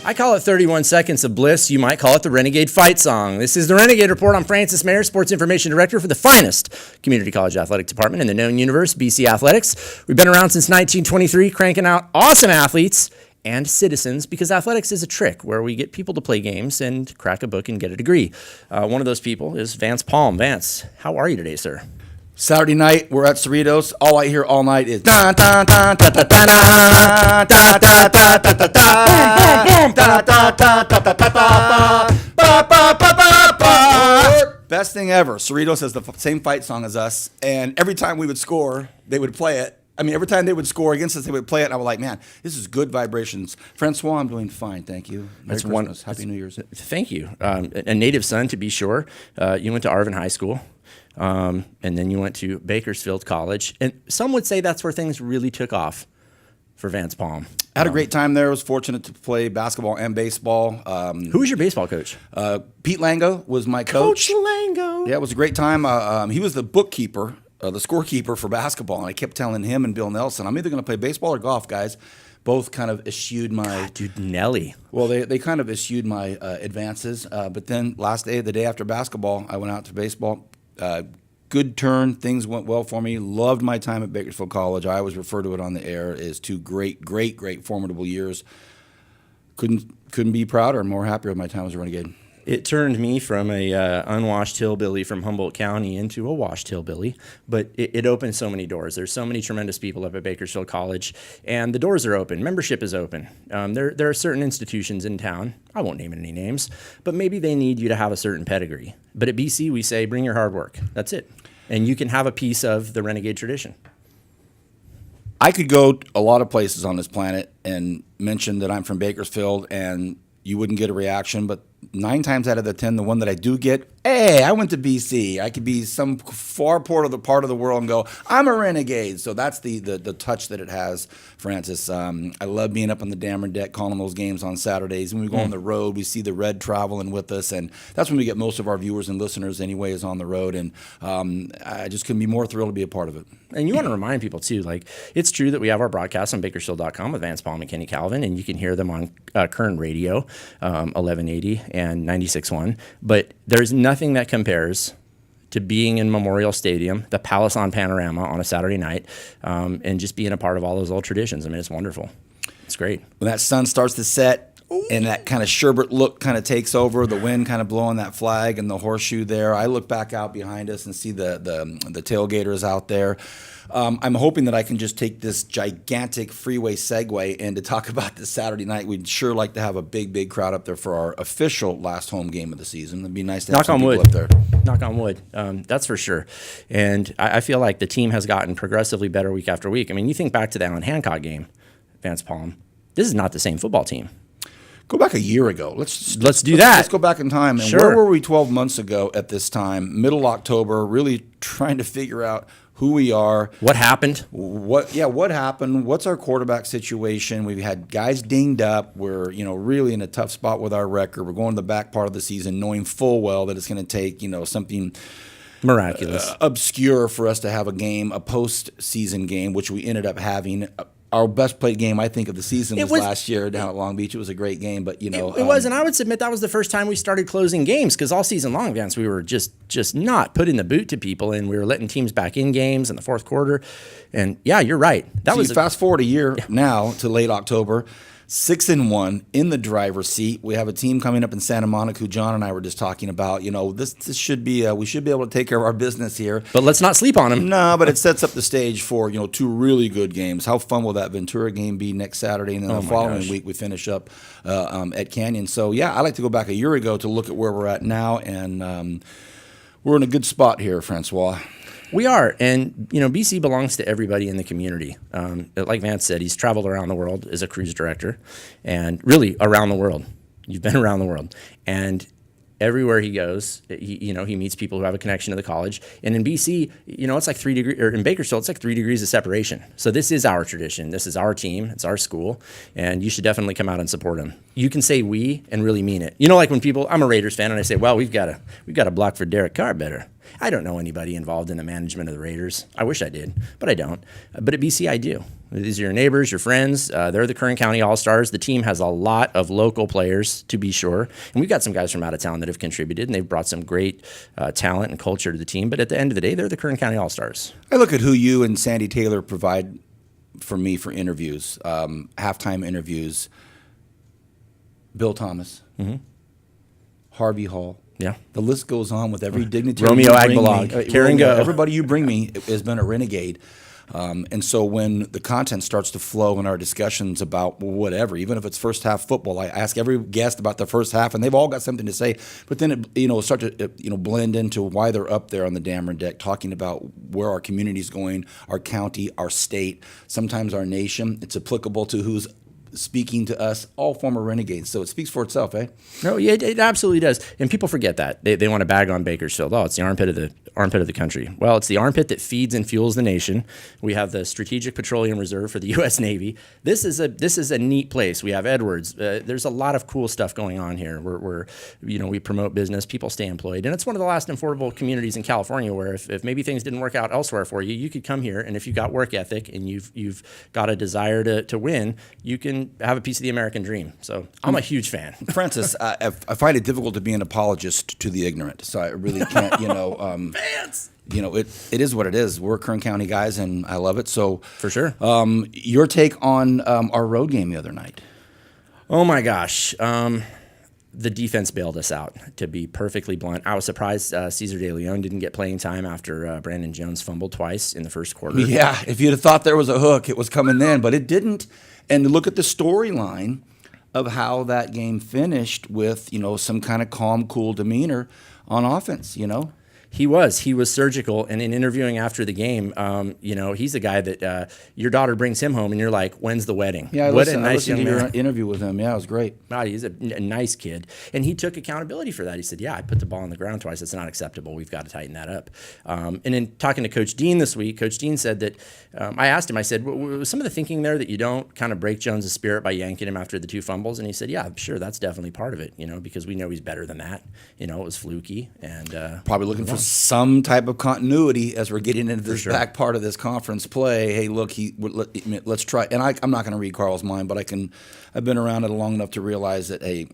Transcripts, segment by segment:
I call it 31 seconds of bliss. You might call it the Renegade fight song. This is the Renegade Report. I'm Francis Mayer, Sports Information Director for the finest community college athletic department in the known universe, BC Athletics. We've been around since 1923, cranking out awesome athletes and citizens, because athletics is a trick where we get people to play games and crack a book and get a degree. One of those people is Vance Palm. Vance, how are you today, sir? Saturday night, we're at Cerritos. All I hear all night is da da da da da da da da da da da da da. Best thing ever. Cerritos has the same fight song as us, and every time we would score, they would play it. I mean, every time they would score against us, they would play it, and I was like, man, this is good vibrations. Francois, I'm doing fine, thank you. Merry Christmas. Happy New Year's. Thank you. A native son, to be sure. You went to Arvin High School. And then you went to Bakersfield College. And some would say that's where things really took off for Vance Palm. I had a great time there. I was fortunate to play basketball and baseball. Who was your baseball coach? Pete Lango was my coach. Coach Lango. Yeah, it was a great time. He was the bookkeeper, the scorekeeper for basketball. And I kept telling him and Bill Nelson, I'm either going to play baseball or golf, guys. Both kind of eschewed my... God, dude, Nelly. Well, they kind of eschewed my advances. But then the day after basketball, I went out to baseball. Good turn. Things went well for me. Loved my time at Bakersfield College. I always refer to it on the air as two great formidable years. Couldn't be prouder and more happier with my time as a Renegade. It turned me from a unwashed hillbilly from Humboldt County into a washed hillbilly, but it opened so many doors. There's so many tremendous people up at Bakersfield College, and the doors are open. Membership is open. There are certain institutions in town, I won't name any names, but maybe they need you to have a certain pedigree. But at BC, we say, bring your hard work. That's it. And you can have a piece of the Renegade tradition. I could go a lot of places on this planet and mention that I'm from Bakersfield, and you wouldn't get a reaction, but 9 times out of the 10, the one that I do get, hey, I went to BC. I could be some far part of the world and go, I'm a Renegade. So that's the touch that it has, Francis. I love being up on the Dameron deck, calling those games on Saturdays. When we go on the road, we see the red traveling with us, and that's when we get most of our viewers and listeners anyway, is on the road. And I just couldn't be more thrilled to be a part of it. And you want to remind people, too, like, it's true that we have our broadcasts on Bakersfield.com with Vance Palm and Kenny Calvin, and you can hear them on Current Radio, 1180 and 96.1. But there's nothing that compares to being in Memorial Stadium, the Palace on Panorama on a Saturday night, and just being a part of all those old traditions. I mean, it's wonderful. It's great. When that sun starts to set, and that kind of sherbet look kind of takes over, the wind kind of blowing that flag and the horseshoe there. I look back out behind us and see the tailgaters out there. I'm hoping that I can just take this gigantic freeway segue and to talk about this Saturday night. We'd sure like to have a big crowd up there for our official last home game of the season. It'd be nice to have some people up there. Knock on wood. That's for sure. And I feel like the team has gotten progressively better week after week. I mean, you think back to the Allen Hancock game, Vance Palm. This is not the same football team. Go back a year ago. Let's do that. Let's go back in time. And sure. Where were we 12 months ago at this time? Middle October, really trying to figure out who we are. What happened? What happened? What's our quarterback situation? We've had guys dinged up. We're, really in a tough spot with our record. We're going to the back part of the season knowing full well that it's going to take, something miraculous, obscure for us to have a postseason game, which we ended up having. Our best played game, I think, of the season was last year down at Long Beach. It was a great game, but it was, and I would submit that was the first time we started closing games, because all season long, Vance, we were just not putting the boot to people, and we were letting teams back in games in the fourth quarter. And yeah, you're right. Fast forward a year now to late October. 6-1 in the driver's seat. We have a team coming up in Santa Monica who John and I were just talking about. This should be we should be able to take care of our business here. But let's not sleep on them. No, but it sets up the stage for 2 really good games. How fun will that Ventura game be next Saturday? And then the following week we finish up at Canyon. So yeah, I like to go back a year ago to look at where we're at now, and we're in a good spot here, Francois. We are, and BC belongs to everybody in the community. Like Vance said, he's traveled around the world as a cruise director, and really around the world. You've been around the world, and everywhere he goes, he meets people who have a connection to the college. And in BC, it's like 3 degrees, or in Bakersfield, it's like 3 degrees of separation. So this is our tradition. This is our team. It's our school, and you should definitely come out and support them. You can say we and really mean it. Like when people, I'm a Raiders fan, and I say, well, we've got to block for Derek Carr better. I don't know anybody involved in the management of the Raiders. I wish I did, but I don't. But at BC, I do. These are your neighbors, your friends. They're the Kern County All-Stars. The team has a lot of local players, to be sure. And we've got some guys from out of town that have contributed, and they've brought some great talent and culture to the team. But at the end of the day, they're the Kern County All-Stars. I look at who you and Sandy Taylor provide for me for interviews, halftime interviews. Bill Thomas, Harvey Hall. Yeah. The list goes on with every dignitary. Romeo Agbalog, Karen Go. Everybody you bring me has been a renegade. And so when the content starts to flow in our discussions about whatever, even if it's first half football, I ask every guest about the first half, and they've all got something to say. But then it start to blend into why they're up there on the Dameron deck, talking about where our community's going, our county, our state, sometimes our nation. It's applicable to who's speaking to us, all former Renegades. So it speaks for itself, eh? No, yeah, it absolutely does. And people forget that. They want to bag on Bakersfield. Oh, it's the armpit of the country. Well, it's the armpit that feeds and fuels the nation. We have the Strategic Petroleum Reserve for the U.S. Navy. This is a neat place. We have Edwards. There's a lot of cool stuff going on here. We promote business. People stay employed, and it's one of the last affordable communities in California where if maybe things didn't work out elsewhere for you, you could come here, and if you've got work ethic and you've got a desire to win, you can have a piece of the American dream. So I'm a huge fan. Francis, I find it difficult to be an apologist to the ignorant. So I really can't, Vance! It is what it is. We're Kern County guys, and I love it. So For sure. Your take on our road game the other night? Oh my gosh. The defense bailed us out, to be perfectly blunt. I was surprised Cesar De Leon didn't get playing time after Brandon Jones fumbled twice in the first quarter. Yeah, if you'd have thought there was a hook, it was coming then, but it didn't. And look at the storyline of how that game finished with, some kind of calm, cool demeanor on offense, He was surgical, and in interviewing after the game, he's the guy that your daughter brings him home, and you're like, "When's the wedding?" Yeah, I listened to your interview with him. Yeah, it was great. Wow, he's a nice kid, and he took accountability for that. He said, "Yeah, I put the ball on the ground twice. It's not acceptable. We've got to tighten that up." And in talking to Coach Dean this week, Coach Dean said that I asked him. I said, "Was some of the thinking there that you don't kind of break Jones' spirit by yanking him after the two fumbles?" And he said, "Yeah, sure, that's definitely part of it. Because we know he's better than that. It was fluky and probably looking for some type of continuity as we're getting into this back part of this conference play. Hey, look, let's try. And I'm not going to read Carl's mind, but I've been around it long enough to realize that, hey,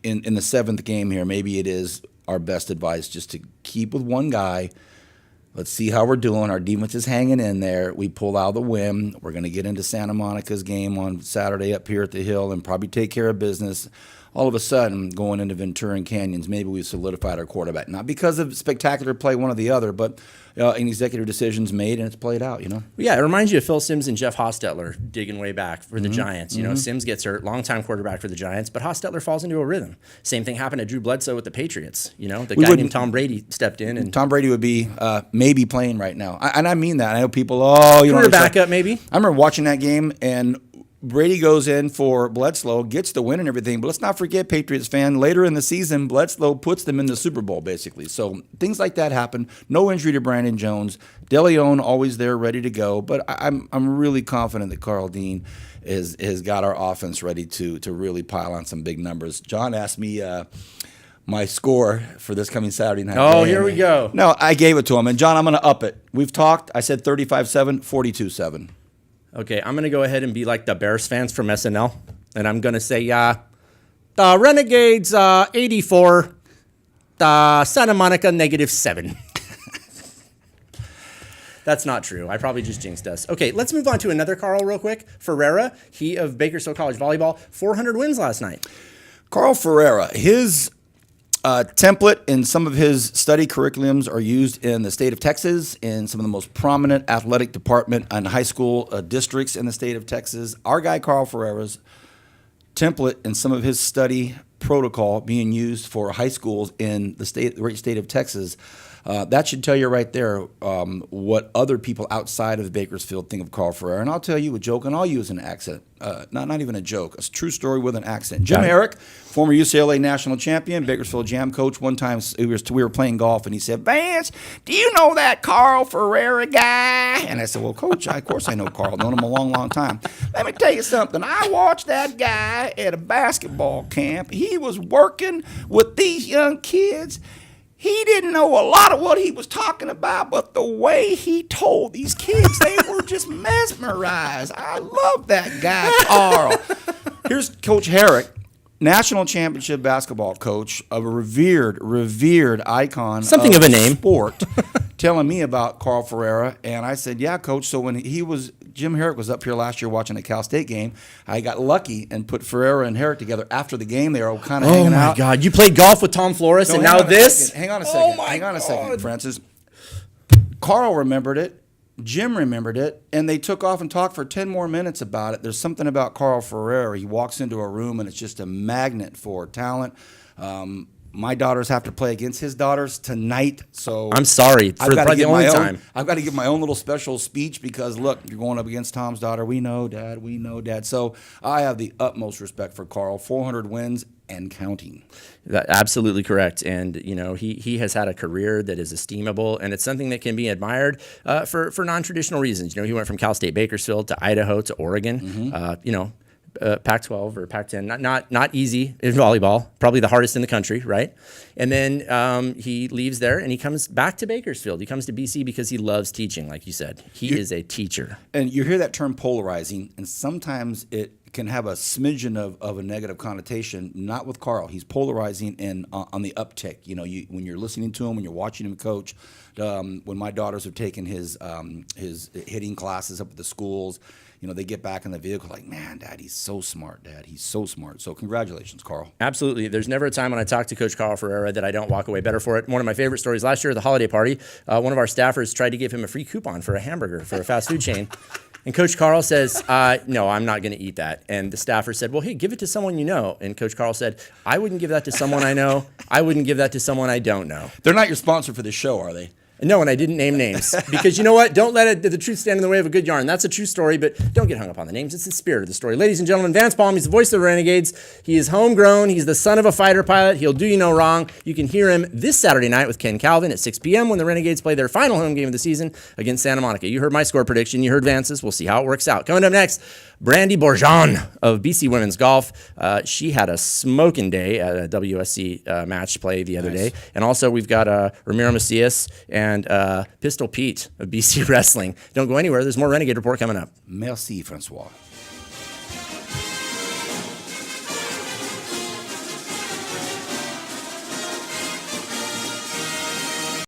in the seventh game here, maybe it is our best advice just to keep with one guy. Let's see how we're doing. Our defense is hanging in there. We pull out the win. We're going to get into Santa Monica's game on Saturday up here at the Hill and probably take care of business. All of a sudden, going into Ventura and Canyons, maybe we've solidified our quarterback. Not because of spectacular play, one or the other, but an executive decision's made and it's played out, Yeah, it reminds you of Phil Simms and Jeff Hostetler digging way back for the Giants. Simms gets hurt, longtime quarterback for the Giants, but Hostetler falls into a rhythm. Same thing happened to Drew Bledsoe with the Patriots. The guy named Tom Brady stepped in. And Tom Brady would be maybe playing right now. And I mean that. I know people, career backup maybe. I remember watching that game and Brady goes in for Bledsoe, gets the win and everything, but let's not forget, Patriots fan, later in the season, Bledsoe puts them in the Super Bowl, basically. So things like that happen. No injury to Brandon Jones. De Leon always there, ready to go. But I'm really confident that Carl Dean has got our offense ready to really pile on some big numbers. John asked me my score for this coming Saturday night. Oh, here we go. No, I gave it to him. And, John, I'm going to up it. We've talked. I said 35-7, 42-7. Okay, I'm going to go ahead and be like the Bears fans from SNL, and I'm going to say the Renegades 84, the Santa Monica -7. That's not true. I probably just jinxed us. Okay, let's move on to another Carl real quick. Ferreira, he of Bakersfield College Volleyball, 400 wins last night. Carl Ferreira, his template and some of his study curriculums are used in the state of Texas, in some of the most prominent athletic department and high school districts in the state of Texas. Our guy Carl Ferreira's template and some of his study protocol being used for high schools in the great state of Texas. That should tell you right there what other people outside of Bakersfield think of Carl Ferreira. And I'll tell you a joke, and I'll use an accent. Not even a joke, a true story with an accent. Jim Herrick, former UCLA national champion, Bakersfield Jam coach. One time we were playing golf, and he said, "Vance, do you know that Carl Ferreira guy?" And I said, "Well, Coach, of course I know Carl. Known him a long, long time. Let me tell you something. I watched that guy at a basketball camp. He was working with these young kids. He didn't know a lot of what he was talking about, but the way he told these kids, they were just mesmerized. I love that guy, Carl. Here's Coach Herrick, national championship basketball coach, of a revered icon, Something of a name. Sport, telling me about Carl Ferreira, and I said, "Yeah, Coach." So when Jim Herrick was up here last year watching a Cal State game, I got lucky and put Ferreira and Herrick together after the game. They were kind of hanging out. Oh my God! You played golf with Tom Flores, and now this. Hang on a second. Oh my Hang on a second, God. Francis. Carl remembered it. Jim remembered it, and they took off and talked for 10 more minutes about it. There's something about Carl Ferreira. He walks into a room, and it's just a magnet for talent. My daughters have to play against his daughters tonight, so I'm sorry for probably the only time. I've got to give my own little special speech because, look, you're going up against Tom's daughter. We know, Dad. We know, Dad. So I have the utmost respect for Carl. 400 wins and counting. Absolutely correct. And, you know, he has had a career that is esteemable, and it's something that can be admired for non-traditional reasons. You know, he went from Cal State Bakersfield to Idaho to Oregon, you know, Pac-12 or Pac-10, not easy in volleyball, probably the hardest in the country, right? And then he leaves there and he comes back to Bakersfield. He comes to BC because he loves teaching, like you said. He is a teacher. And you hear that term polarizing, and sometimes it can have a smidgen of a negative connotation. Not with Carl. He's polarizing and on the uptick. You know, when you're listening to him, when you're watching him coach. When my daughters have taken his hitting classes up at the schools, you know, they get back in the vehicle like, man, Dad, he's so smart, Dad. He's so smart. So congratulations, Carl. Absolutely. There's never a time when I talk to Coach Carl Ferreira that I don't walk away better for it. One of my favorite stories last year at the holiday party, one of our staffers tried to give him a free coupon for a hamburger for a fast food chain. And Coach Carl says, no, I'm not going to eat that. And the staffer said, well, hey, give it to someone you know. And Coach Carl said, I wouldn't give that to someone I know. I wouldn't give that to someone I don't know. They're not your sponsor for this show, are they? No, and I didn't name names because you know what? Don't let the truth stand in the way of a good yarn. That's a true story, but don't get hung up on the names. It's the spirit of the story. Ladies and gentlemen, Vance Palm, he's the voice of the Renegades. He is homegrown. He's the son of a fighter pilot. He'll do you no wrong. You can hear him this Saturday night with Ken Calvin at 6 p.m. when the Renegades play their final home game of the season against Santa Monica. You heard my score prediction. You heard Vance's. We'll see how it works out. Coming up next, Brandy Bourgeon of BC Women's Golf. She had a smoking day at a WSC match play the other day. And also we've got Ramiro Macias and Pistol Pete of BC Wrestling. Don't go anywhere. There's more Renegade Report coming up. Merci, Francois.